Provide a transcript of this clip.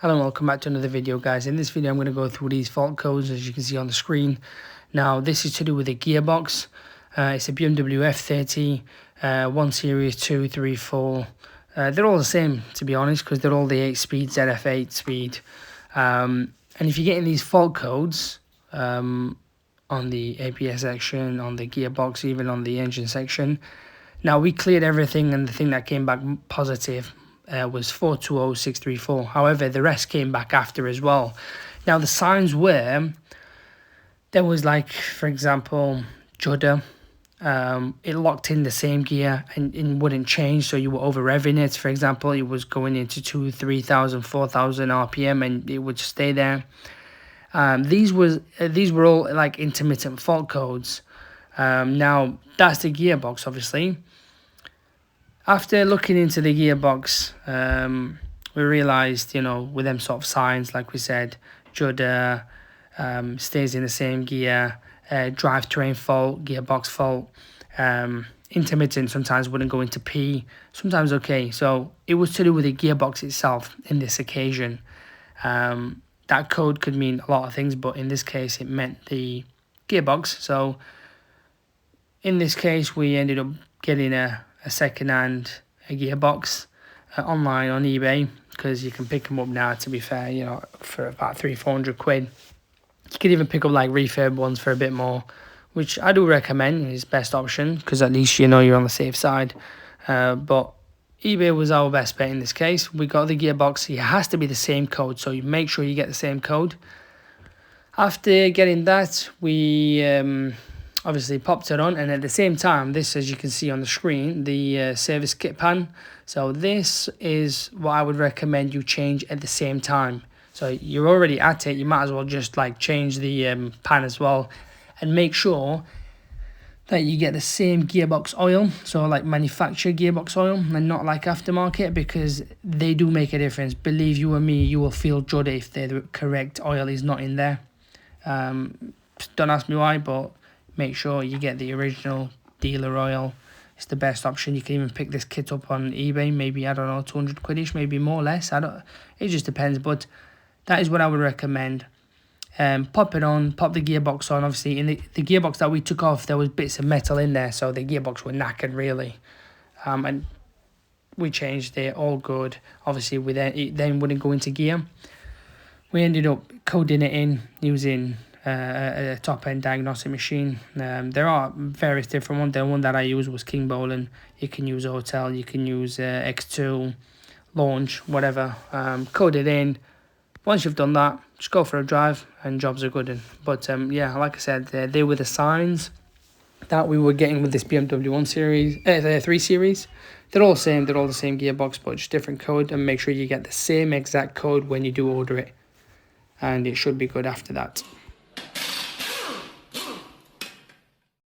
Hello and welcome back to another video, guys. In this video I'm going to go through these fault codes as you can see on the screen. Now this is to do with the gearbox. It's a BMW F30 1 Series 2, 3, 4. They're all the same, to be honest, because they're all the 8-speed ZF8 speed. And if you're getting these fault codes on the ABS section, on the gearbox, even on the engine section, now we cleared everything and the thing that came back positive was 420634. However, the rest came back after as well. Now the signs were, there was like, for example, Judder. It locked in the same gear and wouldn't change, so you were over revving it. For example, it was going into 2,000, 3,000, 4,000 RPM and it would stay there. These were all like intermittent fault codes. Now that's the gearbox, obviously. After looking into the gearbox, we realised, with them sort of signs, like we said, Judder, stays in the same gear, drivetrain fault, gearbox fault, intermittent sometimes wouldn't go into P, sometimes okay. So it was to do with the gearbox itself in this occasion. That code could mean a lot of things, but in this case it meant the gearbox. So in this case we ended up getting a second-hand gearbox online on eBay, because you can pick them up now, to be fair, for about 300-400 quid. You can even pick up like refurb ones for a bit more, which I do recommend is best option, because at least you're on the safe side. But eBay was our best bet in this case. We got the gearbox. It has to be the same code, so you make sure you get the same code. After getting that, we obviously popped it on, and at the same time, this, as you can see on the screen, the service kit pan. So this is what I would recommend you change at the same time. So you're already at it, you might as well just like change the pan as well, and make sure that you get the same gearbox oil, so like manufactured gearbox oil and not like aftermarket, because they do make a difference. Believe you and me, you will feel Judder if the correct oil is not in there. Don't ask me why, but make sure you get the original dealer oil. It's the best option. You can even pick this kit up on eBay, maybe, I don't know, 200 quidish, maybe more, less. It just depends, but that is what I would recommend. Pop it on, pop the gearbox on. Obviously, in the gearbox that we took off, there was bits of metal in there, so the gearbox were knackered, really. And we changed it, all good. Obviously, it then wouldn't go into gear. We ended up coding it in using a top-end diagnostic machine. There are various different ones. The one that I used was King Bowling. You can use Hotel, you can use X2, Launch, whatever. Code it in. Once you've done that, just go for a drive and jobs are good. But yeah, like I said, they were the signs that we were getting with this BMW 1 Series, 3 Series. They're all the same, they're all the same gearbox, but just different code, and make sure you get the same exact code when you do order it. And it should be good after that.